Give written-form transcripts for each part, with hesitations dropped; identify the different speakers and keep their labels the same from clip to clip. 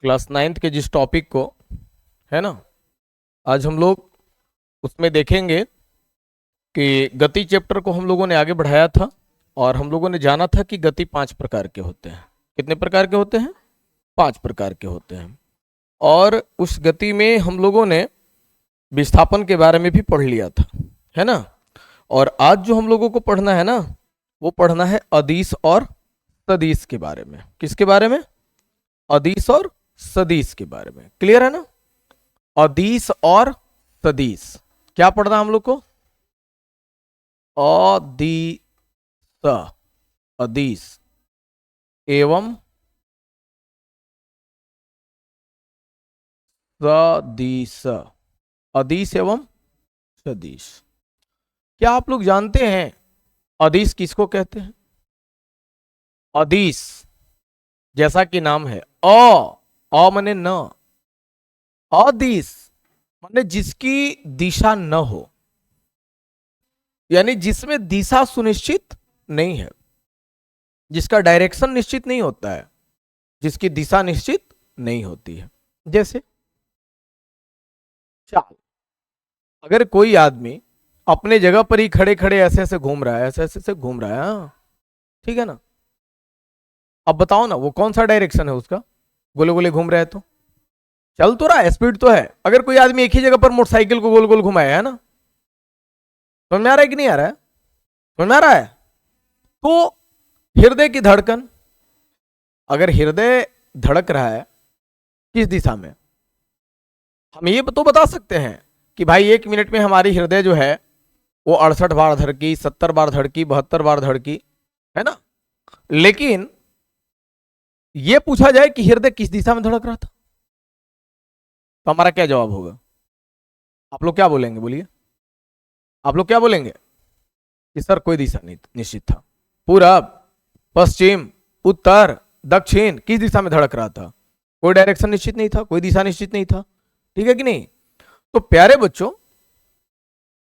Speaker 1: Class 9th के जिस topic को है ना, आज हम लोग उसमें देखेंगे कि गति चैप्टर को हम लोगों ने आगे बढ़ाया था और हम लोगों ने जाना था कि गति 5 प्रकार के होते हैं। कितने प्रकार के होते हैं? 5 प्रकार के होते हैं। और उस गति में हम लोगों ने विस्थापन के बारे में भी पढ़ लिया था, है ना। और आज जो हम लोगों को पढ़ना है ना, वो पढ़ना है अदिश और सदिश के बारे में। किसके बारे में? अदिश और सदिश के बारे में। क्लियर है ना? अदिश और सदिश क्या पढ़ना हम लोग को? अदिश, अदिश एवं सदिश, अदिश एवं सदिश। क्या आप लोग जानते हैं अदिश किसको कहते हैं? अदिश जैसा कि नाम है, अ माने न, अदिश माने जिसकी दिशा न हो, यानी जिसमें दिशा सुनिश्चित नहीं है, जिसका डायरेक्शन निश्चित नहीं होता है, जिसकी दिशा निश्चित नहीं होती है। जैसे चाल, अगर कोई आदमी अपने जगह पर ही खड़े खड़े ऐसे ऐसे घूम रहा है, ऐसे ऐसे घूम रहा है, हाँ ठीक है ना, अब बताओ ना वो कौन सा डायरेक्शन है उसका? गोले गोले घूम रहा है तो चल तो रहा है, स्पीड तो है। अगर कोई आदमी एक ही जगह पर मोटरसाइकिल को गोल गोल घुमाया है ना, समझ में आ रहा है कि नहीं आ रहा है? समझ में आ रहा है? तो हृदय की धड़कन, अगर हृदय धड़क रहा है किस दिशा में, हम ये तो बता सकते हैं कि भाई 1 मिनट में हमारी हृदय जो है वो 68 बार धड़की, 70 बार धड़की, 72 बार धड़की, है ना। लेकिन ये पूछा जाए कि हृदय किस दिशा में धड़क रहा था, तो हमारा क्या जवाब होगा? आप लोग क्या बोलेंगे? बोलिए, आप लोग क्या बोलेंगे? कि सर कोई दिशा नहीं निश्चित था, पूरब, पश्चिम, उत्तर, दक्षिण, किस दिशा में धड़क रहा था? कोई डायरेक्शन निश्चित नहीं था, कोई दिशा निश्चित नहीं था। ठीक है कि नहीं? तो प्यारे बच्चों,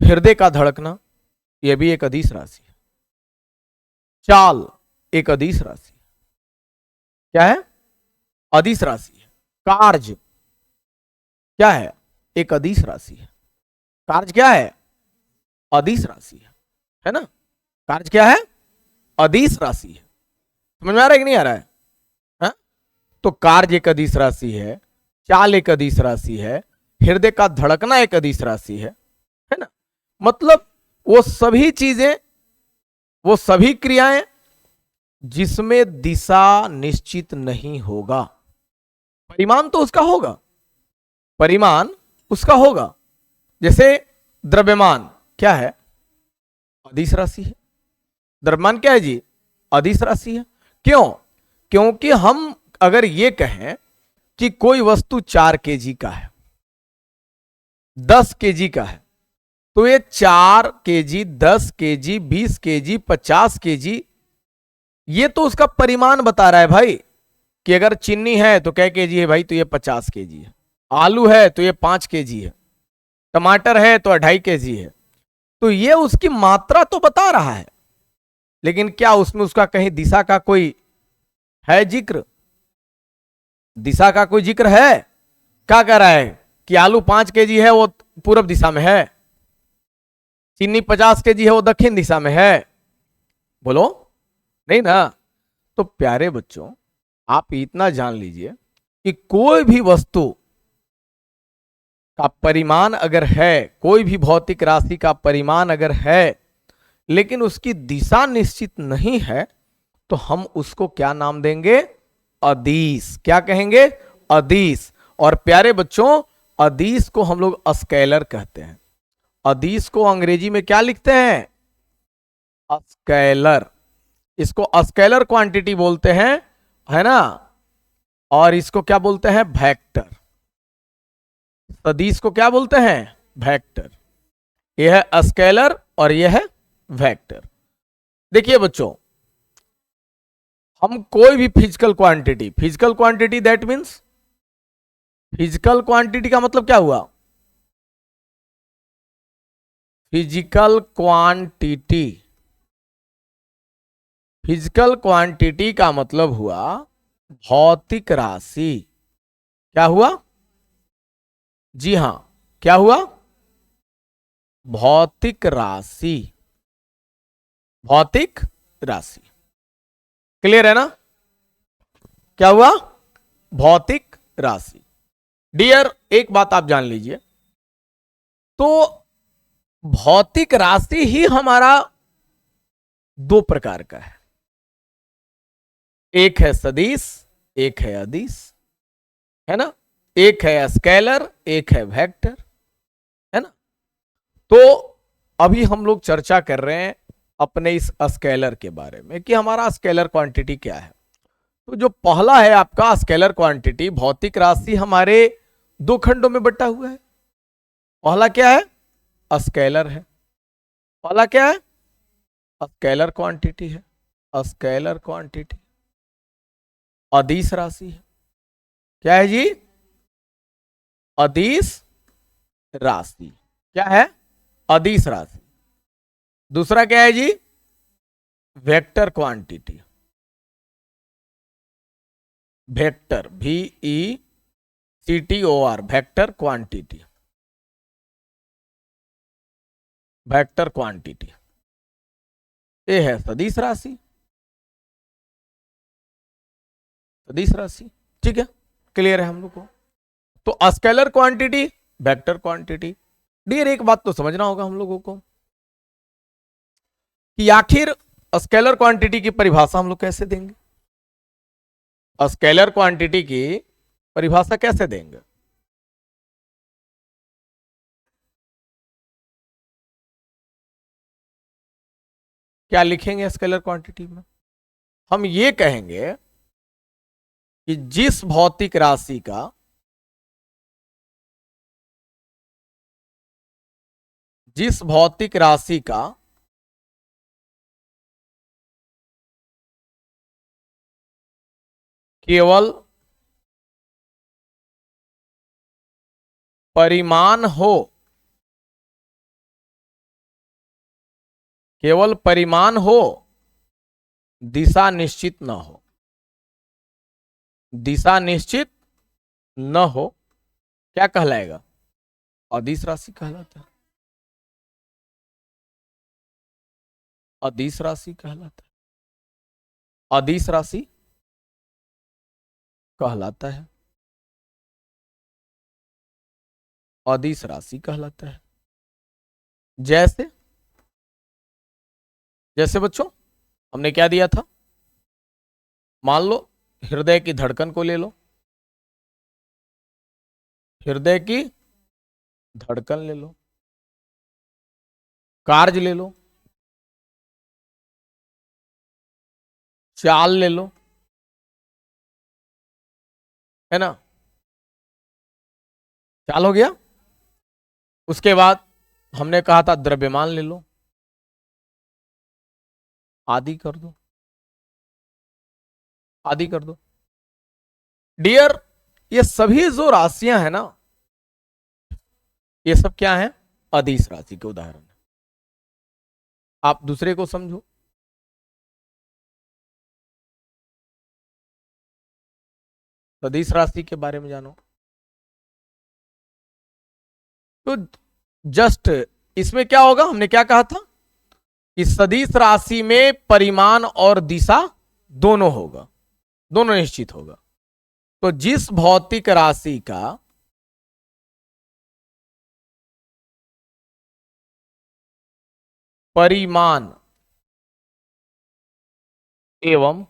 Speaker 1: हृदय का धड़कना यह भी एक अदिश राशि है। चाल एक अदिश राशि है। क्या है? अदिश राशि है। कार्य क्या है? एक अदिश राशि है। कार्य क्या है? अदिश राशि है ना। कार्य क्या है? अदिश राशि है। समझ में आ रहा है कि नहीं आ रहा है? हा? तो कार्य एक अदिश राशि है, चाल एक अदिश राशि है, हृदय का धड़कना एक अदिश राशि है ना। मतलब वो सभी चीजें, वो सभी क्रियाएं जिसमें दिशा निश्चित नहीं होगा, परिमाण तो उसका होगा, परिमाण उसका होगा। जैसे द्रव्यमान क्या है? अदिश राशि है। द्रव्यमान क्या है जी? अदिश राशि है। क्यों? क्योंकि हम अगर ये कहें कि कोई वस्तु 4 kg का है, 10 kg का है, तो ये 4 kg, 10 kg, 20 kg, 50 kg, ये तो उसका परिमाण बता रहा है भाई। कि अगर चीनी है तो क्या केजी है भाई? तो ये 50 kg है। आलू है तो ये 5 kg है। टमाटर है तो 2.5 kg है। तो ये उसकी मात्रा तो बता रहा है, लेकिन क्या उसमें उसका कहीं दिशा का कोई है जिक्र? दिशा का कोई जिक्र है? क्या कह रहा है कि आलू 5 kg है, वो पूर्व दिशा में है, चीनी 50 kg है, वो दक्षिण दिशा में है। बोलो नहीं ना। तो प्यारे बच्चों, आप इतना जान लीजिए कि कोई भी वस्तु का परिमाण अगर है, कोई भी भौतिक राशि का परिमाण अगर है, लेकिन उसकी दिशा निश्चित नहीं है, तो हम उसको क्या नाम देंगे? अदिश। क्या कहेंगे? अदिश। और प्यारे बच्चों, अदिश को हम लोग स्केलर कहते हैं। अदिश को अंग्रेजी में क्या लिखते हैं? स्केलर। इसको स्केलर क्वांटिटी बोलते हैं, है ना। और इसको क्या बोलते हैं? वेक्टर। सदिश को क्या बोलते हैं? वेक्टर। यह है स्केलर और यह है वेक्टर। देखिए बच्चों, हम कोई भी physical quantity that means, physical quantity का मतलब क्या हुआ? फिजिकल क्वांटिटी, फिजिकल क्वांटिटी का मतलब हुआ भौतिक राशि। क्या हुआ? जी हां, क्या हुआ? भौतिक राशि, भौतिक राशि। क्लियर है ना? क्या हुआ? भौतिक राशि। डियर, एक बात आप जान लीजिए, तो भौतिक राशि ही हमारा दो प्रकार का है, एक है सदिश, एक है अदिश, है ना? एक है स्केलर, एक है वेक्टर, है ना? तो अभी हम लोग चर्चा कर रहे हैं अपने इस स्केलर के बारे में कि हमारा स्केलर क्वांटिटी क्या है। तो जो पहला है आपका स्केलर क्वांटिटी, भौतिक राशि, हमारे दो खंडों में बटा हुआ है। पहला क्या है? स्केलर है। पहला क्या है? स्केलर क्वांटिटी है। Scalar quantity. अदिश राशि है। क्या है जी? अदिश राशि। क्या है? अदिश राशि। दूसरा क्या है जी? Vector quantity. Vector, VECTOR, vector quantity. Vector quantity ये है सदिश राशि। सदिश राशि, ठीक है? क्लियर है हम लोग को? तो scalar quantity, vector quantity. Dear, एक बात तो समझना होगा हम लोगों को कि आखिर स्केलर क्वांटिटी की परिभाषा हम लोग कैसे देंगे? स्केलर क्वांटिटी की परिभाषा कैसे देंगे? क्या लिखेंगे स्केलर क्वांटिटी में? हम ये कहेंगे कि जिस भौतिक राशि का केवल परिमाण हो, केवल परिमाण हो, दिशा निश्चित न हो, दिशा निश्चित न हो, क्या कहलाएगा? अदिश राशि कहलाता है। अदिश राशि कहलाता है। अदिश राशि कहलाता है। अदिश राशि कहलाता है। जैसे, जैसे बच्चों हमने क्या दिया था? मान लो हृदय की धड़कन को ले लो, हृदय की धड़कन ले लो, कार्य ले लो, चाल ले लो, है ना? चाल हो गया। उसके बाद हमने कहा था द्रव्यमान ले लो, आदि कर दो, आदि कर दो। डियर, ये सभी जो राशियां हैं ना, ये सब क्या है? अदिश राशि के उदाहरण है। आप दूसरे को समझो। सदिश राशि के बारे में जानो। तो जस्ट इसमें क्या होगा? हमने क्या कहा था कि सदिश राशि में परिमाण और दिशा दोनों होगा, दोनों निश्चित होगा। तो जिस भौतिक राशि का परिमाण एवं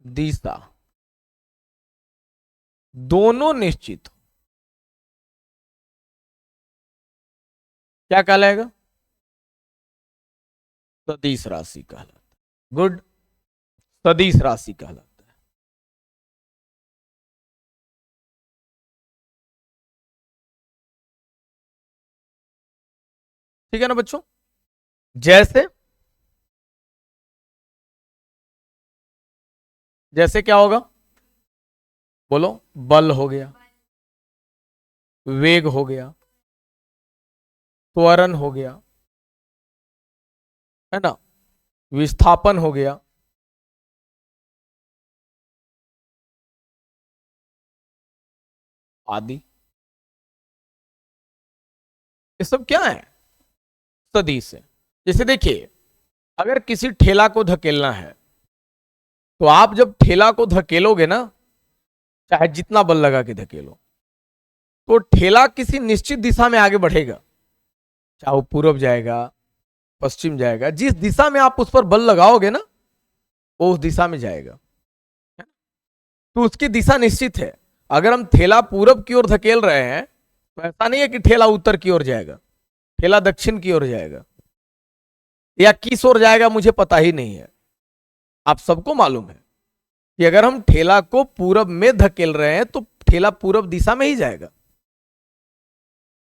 Speaker 1: दिशा दोनों निश्चित, क्या कहलाएगा? सदिश राशि कहलाता है। गुड, सदिश राशि कहलाता है। ठीक है ना बच्चों? जैसे, जैसे क्या होगा? बोलो। बल हो गया, वेग हो गया, त्वरण हो गया, है ना? विस्थापन हो गया, आदि। ये सब क्या है? सदिश है। जैसे देखिए, अगर किसी ठेला को धकेलना है तो आप जब ठेला को धकेलोगे ना, चाहे जितना बल लगा के धकेलो, तो ठेला किसी निश्चित दिशा में आगे बढ़ेगा। चाहे वो पूरब जाएगा, पश्चिम जाएगा, जिस दिशा में आप उस पर बल लगाओगे ना, वो उस दिशा में जाएगा। तो उसकी दिशा निश्चित है। अगर हम ठेला पूरब की ओर धकेल रहे हैं तो ऐसा नहीं है कि ठेला उत्तर की ओर जाएगा, ठेला दक्षिण की ओर जाएगा, या किस ओर जाएगा मुझे पता ही नहीं है। आप सबको मालूम है कि अगर हम ठेला को पूरब में धकेल रहे हैं तो ठेला पूरब दिशा में ही जाएगा।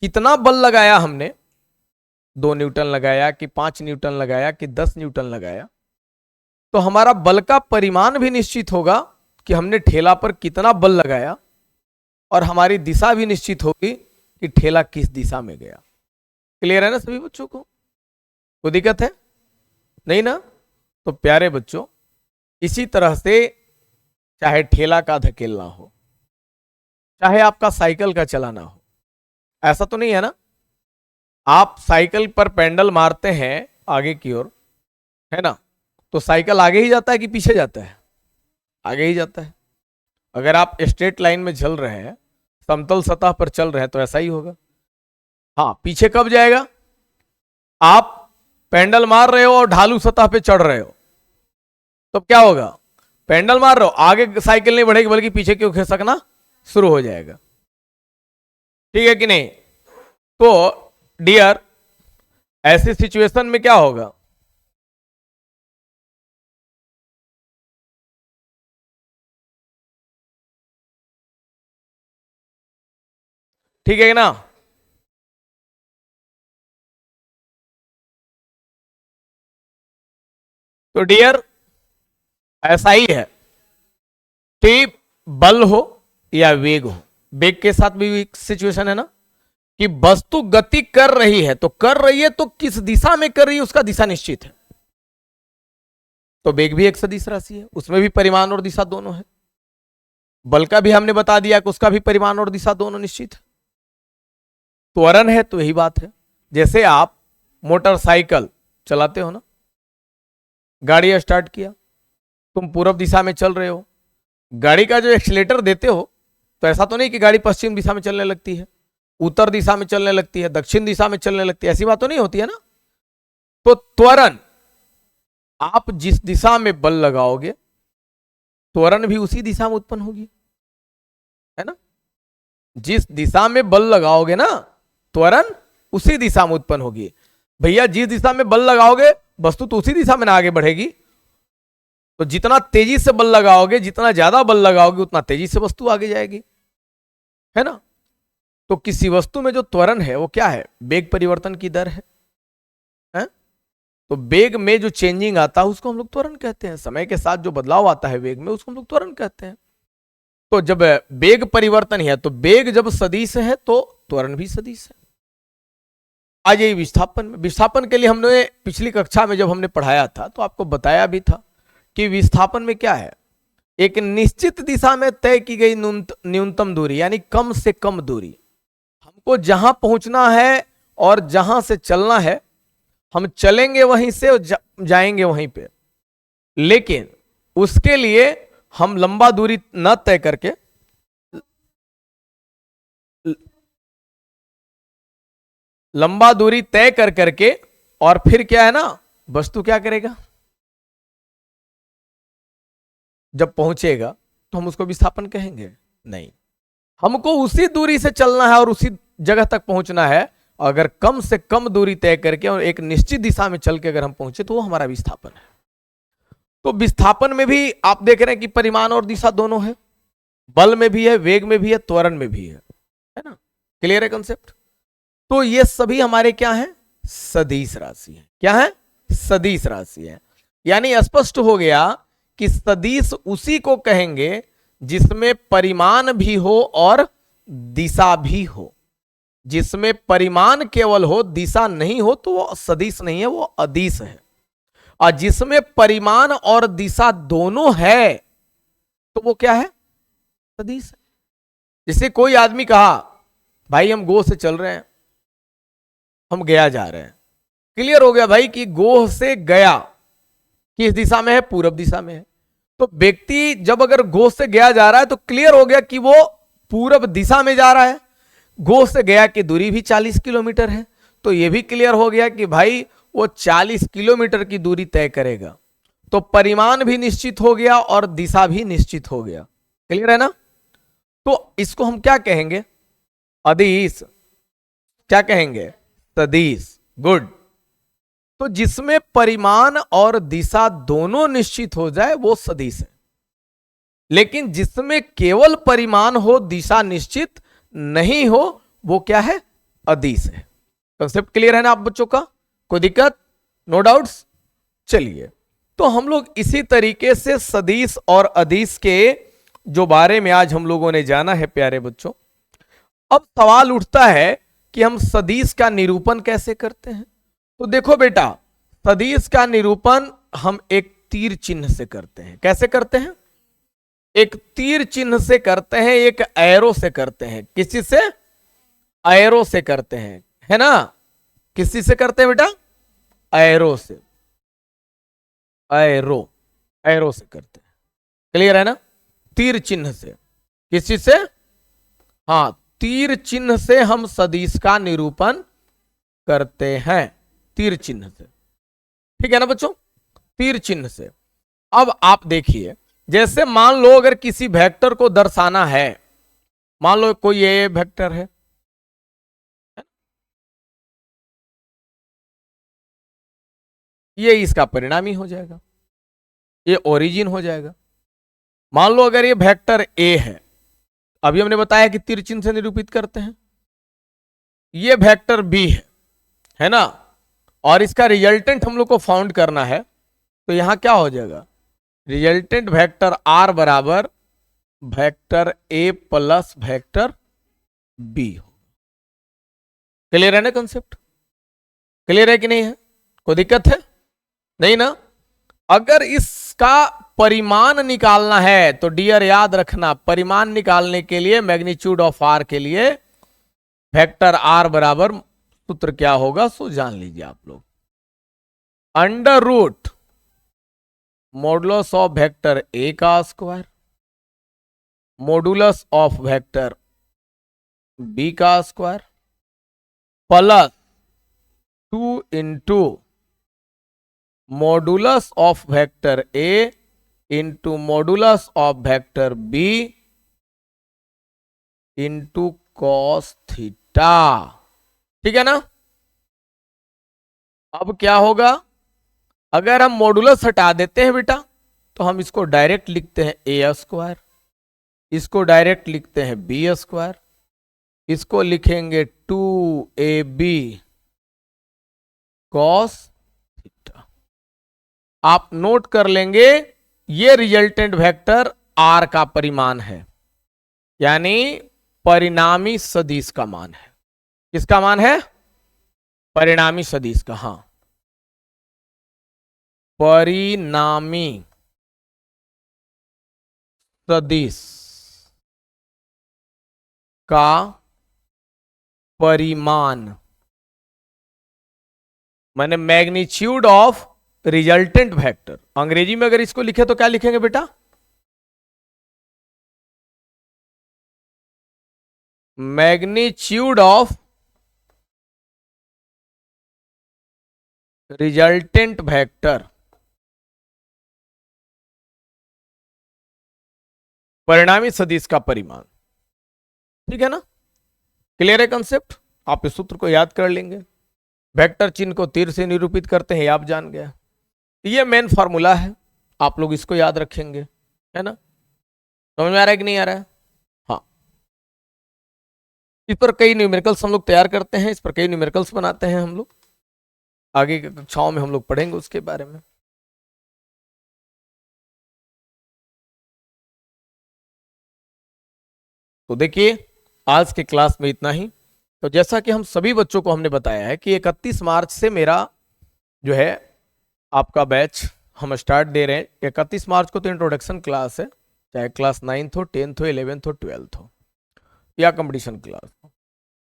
Speaker 1: कितना बल लगाया हमने, 2 न्यूटन लगाया कि 5 न्यूटन लगाया कि 10 न्यूटन लगाया, तो हमारा बल का परिमाण भी निश्चित होगा कि हमने ठेला पर कितना बल लगाया, और हमारी दिशा भी निश्चित होगी कि ठेला किस दिशा में गया। क्लियर है ना सभी बच्चों को? कोई दिक्कत है? नहीं ना? तो प्यारे बच्चों, इसी तरह से चाहे ठेला का धकेलना हो, चाहे आपका साइकिल का चलाना हो, ऐसा तो नहीं है ना आप साइकिल पर पेंडल मारते हैं आगे की ओर, है ना, तो साइकिल आगे ही जाता है कि पीछे जाता है? आगे ही जाता है। अगर आप स्ट्रेट लाइन में चल रहे हैं, समतल सतह पर चल रहे हैं, तो ऐसा ही होगा। हाँ, पीछे कब जाएगा? आप पेंडल मार रहे हो और ढालू सतह पे चढ़ रहे हो, तो क्या होगा? पेंडल मार रहे हो, आगे साइकिल नहीं बढ़ेगी बल्कि पीछे क्यों खिसकना शुरू हो जाएगा। ठीक है कि नहीं? तो डियर, ऐसी सिचुएशन में क्या होगा? ठीक है ना? तो डियर, ऐसा ही है कि बल हो या वेग हो, वेग के साथ भी सिचुएशन है ना कि वस्तु गति कर रही है, तो कर रही है तो किस दिशा में कर रही है उसका दिशा निश्चित है। तो वेग भी एक सदिश राशि है, उसमें भी परिमाण और दिशा दोनों है। बल का भी हमने बता दिया कि उसका भी परिमाण और दिशा दोनों निश्चित है। त्वरण है तो यही बात है। जैसे आप मोटरसाइकिल चलाते हो ना, गाड़ी स्टार्ट किया, तुम पूर्व दिशा में चल रहे हो, गाड़ी का जो एक्सीलेटर देते हो तो ऐसा तो नहीं कि गाड़ी पश्चिम दिशा में चलने लगती है, उत्तर दिशा में चलने लगती है, दक्षिण दिशा में चलने लगती है, ऐसी बात तो नहीं होती है ना। तो त्वरण, आप जिस दिशा में बल लगाओगे त्वरण भी उसी दिशा में उत्पन्न होगी, है ना। जिस दिशा में बल लगाओगे ना, त्वरण उसी दिशा में उत्पन्न होगी। भैया जिस दिशा में बल लगाओगे वस्तु तो उसी दिशा में ना आगे बढ़ेगी। तो जितना तेजी से बल लगाओगे, जितना ज्यादा बल लगाओगे, उतना तेजी से वस्तु आगे जाएगी, है ना। तो किसी वस्तु में जो त्वरण है वो क्या है? वेग परिवर्तन की दर है? तो वेग में जो चेंजिंग आता है उसको हम लोग त्वरण कहते हैं। समय के साथ जो बदलाव आता है वेग में उसको हम लोग त्वरण कहते हैं। तो जब वेग परिवर्तन है तो वेग जब सदिश है तो त्वरण भी सदिश है। आज ये विस्थापन में, विस्थापन के लिए हमने पिछली कक्षा में जब हमने पढ़ाया था तो आपको बताया भी था कि विस्थापन में क्या है, एक निश्चित दिशा में तय की गई न्यूनतम दूरी, यानी कम से कम दूरी। हमको जहां पहुंचना है और जहां से चलना है, हम चलेंगे वहीं से और जाएंगे वहीं पे, लेकिन उसके लिए हम लंबा दूरी न तय करके, लंबा दूरी तय कर करके, और फिर क्या है ना, वस्तु क्या करेगा, जब पहुंचेगा तो हम उसको विस्थापन कहेंगे? नहीं, हमको उसी दूरी से चलना है और उसी जगह तक पहुंचना है। अगर कम से कम दूरी तय करके और एक निश्चित दिशा में चल के अगर हम पहुंचे तो वो हमारा विस्थापन है। तो विस्थापन में भी आप देख रहे हैं कि परिमाण और दिशा दोनों है, बल में भी है, वेग में भी है, त्वरण में भी है ना। क्लियर है कंसेप्ट? तो ये सभी हमारे क्या है? सदिश राशि है। क्या है? सदिश राशि है। यानी स्पष्ट हो गया कि सदिश उसी को कहेंगे जिसमें परिमाण भी हो और दिशा भी हो। जिसमें परिमाण केवल हो, दिशा नहीं हो, तो वो सदिश नहीं है, वो अदिश है। और जिसमें परिमाण और दिशा दोनों है तो वो क्या है? सदिश है। जैसे कोई आदमी कहा भाई हम गोह से चल रहे हैं, हम गया जा रहे हैं, क्लियर हो गया भाई कि गोह से गया किस दिशा में है, पूरब दिशा में है। तो व्यक्ति जब अगर गोह से गया जा रहा है तो क्लियर हो गया कि वो पूरब दिशा में जा रहा है। गोह से गया की दूरी भी 40 किलोमीटर है, तो यह भी क्लियर हो गया कि भाई वो 40 किलोमीटर की दूरी तय करेगा। तो परिमाण भी निश्चित हो गया और दिशा भी निश्चित हो गया। क्लियर है ना? तो इसको हम क्या कहेंगे? अदिश। क्या कहेंगे? सदिश। गुड। तो जिसमें परिमाण और दिशा दोनों निश्चित हो जाए वो सदिश है, लेकिन जिसमें केवल परिमाण हो दिशा निश्चित नहीं हो वो क्या है? अदिश है। कंसेप्ट क्लियर है ना आप बच्चों का? कोई दिक्कत? No doubts? चलिए, तो हम लोग इसी तरीके से सदिश और अदिश के जो बारे में आज हम लोगों ने जाना है प्यारे बच्चों। अब सवाल उठता है कि हम सदिश का निरूपण कैसे करते हैं। तो देखो बेटा, सदिश का निरूपण हम एक तीर चिन्ह से करते हैं। कैसे करते हैं? एक तीर चिन्ह से करते हैं, एक एरो से करते हैं। किसी से? एरो से करते हैं, है ना? किसी से करते हैं बेटा? एरो से। एरो, एरो से करते हैं। क्लियर है ना? तीर चिन्ह से। किसी से? हां, तीर चिन्ह से हम सदिश का निरूपण करते हैं, तीर चिन्ह से। ठीक है ना बच्चों? तीर चिन्ह से। अब आप देखिए, जैसे मान लो अगर किसी वेक्टर को दर्शाना है, मान लो कोई ये वेक्टर है, ये इसका परिणामी हो जाएगा, ये ओरिजिन हो जाएगा। मान लो अगर ये वेक्टर ए है, अभी हमने बताया कि तीर चिन्ह से निरूपित करते हैं। ये वेक्टर बी है ना? और इसका रिजल्टेंट हम लोग को फाउंड करना है, तो यहां क्या हो जाएगा? रिजल्टेंट वेक्टर आर बराबर vector A plus vector B हो। क्लियर है ना कंसेप्ट? क्लियर है कि नहीं है? कोई दिक्कत है? नहीं ना? अगर इसका परिमाण निकालना है तो डियर याद रखना, परिमाण निकालने के लिए मैग्नीट्यूड ऑफ आर के लिए वेक्टर आर बराबर सूत्र क्या होगा सो जान लीजिए आप लोग। Under root modulus of vector A का square modulus of vector B का square plus 2 into modulus of vector A into modulus of vector B into cos theta. ठीक है ना? अब क्या होगा? अगर हम मॉडुलस हटा देते हैं बेटा तो हम इसको डायरेक्ट लिखते हैं ए स्क्वायर, इसको डायरेक्ट लिखते हैं बी स्क्वायर, इसको लिखेंगे 2ab कॉस थीटा। आप नोट कर लेंगे ये रिजल्टेंट वेक्टर आर का परिमाण है, यानी परिणामी सदिश का मान है। किसका मान है? परिणामी सदिश का। हां, परिणामी सदिश का परिमाण माने मैग्नीट्यूड ऑफ रिजल्टेंट वेक्टर। अंग्रेजी में अगर इसको लिखे तो क्या लिखेंगे बेटा? मैग्नीट्यूड ऑफ रिजल्टेंट वेक्टर, परिणामी सदिश का परिमाण। ठीक है ना? क्लियर है कंसेप्ट? आप इस सूत्र को याद कर लेंगे। वेक्टर चिन्ह को तीर से निरूपित करते हैं, आप जान गए। ये मेन फॉर्मूला है, आप लोग इसको याद रखेंगे, है ना? समझ में आ रहा है कि नहीं आ रहा है? हाँ, इस पर कई न्यूमेरिकल्स हम लोग तैयार करते हैं, इस पर कई न्यूमेरिकल्स बनाते हैं हम लोग। आगे की कक्षाओं में हम लोग पढ़ेंगे उसके बारे में। तो देखिए, आज के क्लास में इतना ही। तो जैसा कि हम सभी बच्चों को हमने बताया है कि 31 मार्च से मेरा जो है आपका बैच हम स्टार्ट दे रहे हैं। 31 मार्च को तो इंट्रोडक्शन क्लास है, चाहे क्लास 9th हो, 10th हो, 11th हो, 12th हो। या कंपटीशन क्लास हो।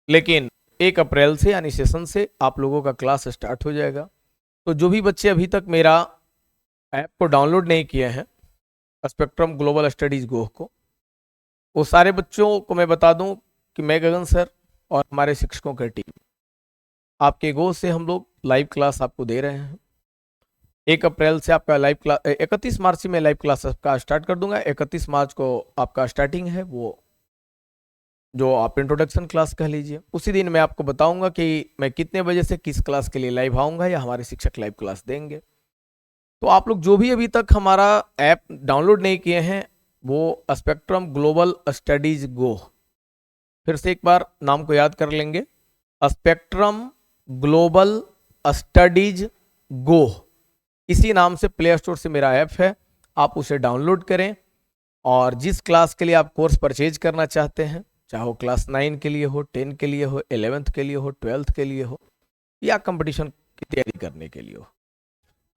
Speaker 1: लेकिन 1 अप्रैल से यानी सेशन से आप लोगों का क्लास स्टार्ट हो जाएगा। तो जो भी बच्चे अभी तक मेरा ऐप को डाउनलोड नहीं किए हैं, स्पेक्ट्रम ग्लोबल स्टडीज गो को, वो सारे बच्चों को मैं बता दूं कि मैं गगन सर और हमारे शिक्षकों की टीम आपके गो से हम लोग लाइव क्लास आपको दे रहे हैं। 1 अप्रैल से आपका लाइव क्लास, 31 मार्च से मैं लाइव क्लास का स्टार्ट कर दूंगा। 31 मार्च को आपका स्टार्टिंग है, वो जो आप इंट्रोडक्शन क्लास कह लीजिए। उसी दिन मैं आपको बताऊंगा कि मैं कितने बजे से किस क्लास के लिए लाइव आऊंगा या हमारे शिक्षक लाइव क्लास देंगे। तो आप लोग जो भी अभी तक हमारा ऐप डाउनलोड नहीं किए हैं, वो स्पेक्ट्रम ग्लोबल स्टडीज गो, फिर से एक बार नाम को याद कर लेंगे, स्पेक्ट्रम ग्लोबल स्टडीज गो, इसी नाम से प्ले स्टोर से मेरा ऐप है, आप उसे डाउनलोड करें और जिस क्लास के लिए आप कोर्स परचेज करना चाहते हैं, चाहे वो क्लास 9 के लिए हो, 10 के लिए हो, 11th के लिए हो, 12th के लिए हो या कंपटीशन की तैयारी करने के लिए हो,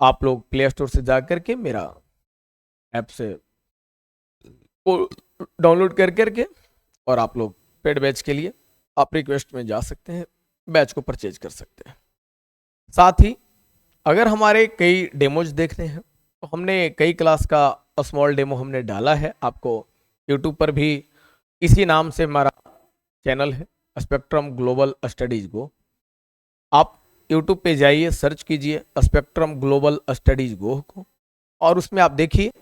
Speaker 1: आप लोग प्ले स्टोर से जा करके मेरा ऐप से डाउनलोड कर करके और आप लोग पेड बैच के लिए आप रिक्वेस्ट में जा सकते हैं, बैच को परचेज कर सकते हैं। साथ ही अगर हमारे कई डेमोज देखने हैं तो हमने कई क्लास का स्मॉल डेमो हमने डाला है, आपको यूट्यूब पर भी इसी नाम से हमारा चैनल है स्पेक्ट्रम ग्लोबल स्टडीज गो। आप यूट्यूब पे जाइए, सर्च कीजिए स्पेक्ट्रम ग्लोबल स्टडीज गो को और उसमें आप देखिए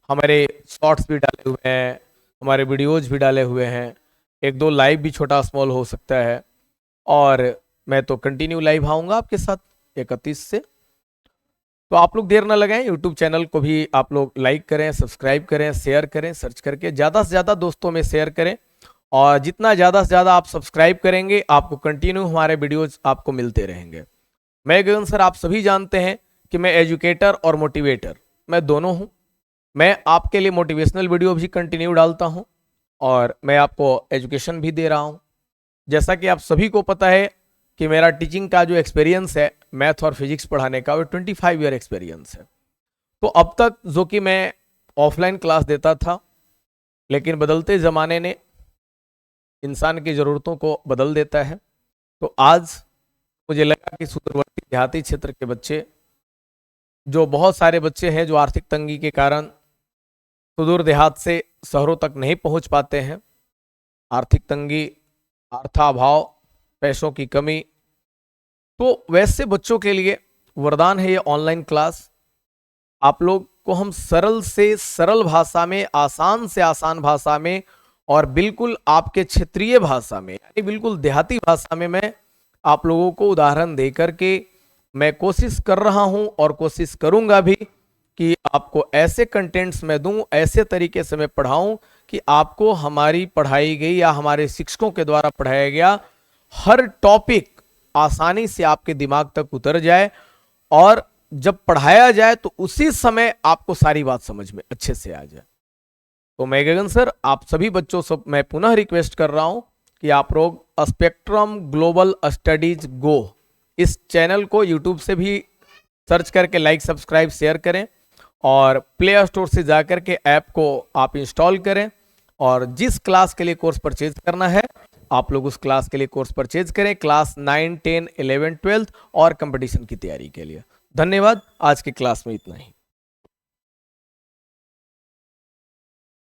Speaker 1: हमारे शॉर्ट्स भी डाले हुए हैं, हमारे वीडियोज भी डाले हुए हैं, 1-2 लाइव भी छोटा स्मॉल हो सकता है और मैं तो कंटिन्यू लाइव आऊँगा आपके साथ 31 से। तो आप लोग देर ना लगाएं, यूट्यूब चैनल को भी आप लोग लाइक करें, सब्सक्राइब करें, शेयर करें, सर्च करके ज़्यादा से ज़्यादा दोस्तों में शेयर करें और जितना ज़्यादा से ज़्यादा आप सब्सक्राइब करेंगे आपको कंटिन्यू हमारे वीडियोज आपको मिलते रहेंगे। मैं गगन सर, आप सभी जानते हैं कि मैं एजुकेटर और मोटिवेटर मैं दोनों हूँ। मैं आपके लिए मोटिवेशनल वीडियो भी कंटिन्यू डालता हूँ और मैं आपको एजुकेशन भी दे रहा हूँ। जैसा कि आप सभी को पता है कि मेरा टीचिंग का जो एक्सपीरियंस है मैथ और फिजिक्स पढ़ाने का, वो 25 ईयर एक्सपीरियंस है। तो अब तक जो कि मैं ऑफलाइन क्लास देता था, लेकिन बदलते ज़माने ने इंसान की ज़रूरतों को बदल देता है। तो आज मुझे लगा कि सुदूरवर्ती देहाती क्षेत्र के बच्चे, जो बहुत सारे बच्चे हैं जो आर्थिक तंगी के कारण सुदूर देहात से शहरों तक नहीं पहुंच पाते हैं, आर्थिक तंगी, अर्थाभाव, पैसों की कमी, तो वैसे बच्चों के लिए वरदान है ये ऑनलाइन क्लास। आप लोग को हम सरल से सरल भाषा में, आसान से आसान भाषा में और बिल्कुल आपके क्षेत्रीय भाषा में, यानी बिल्कुल देहाती भाषा में मैं आप लोगों को उदाहरण देकर के मैं कोशिश कर रहा हूं और कोशिश करूंगा भी कि आपको ऐसे कंटेंट्स में दूं, ऐसे तरीके से मैं पढ़ाऊं कि आपको हमारी पढ़ाई गई या हमारे शिक्षकों के द्वारा पढ़ाया गया हर टॉपिक आसानी से आपके दिमाग तक उतर जाए और जब पढ़ाया जाए तो उसी समय आपको सारी बात समझ में अच्छे से आ जाए। तो मैं गगन सर, आप सभी बच्चों से मैं पुनः रिक्वेस्ट कर रहा हूं कि आप लोग स्पेक्ट्रम ग्लोबल स्टडीज गो इस चैनल को यूट्यूब से भी सर्च करके लाइक, सब्सक्राइब, शेयर करें और प्ले स्टोर से जाकर के ऐप को आप इंस्टॉल करें और जिस क्लास के लिए कोर्स परचेज करना है आप लोग उस क्लास के लिए कोर्स परचेज करें, क्लास 9, 10, 11, 12 और कंपटीशन की तैयारी के लिए। धन्यवाद, आज की क्लास में इतना ही।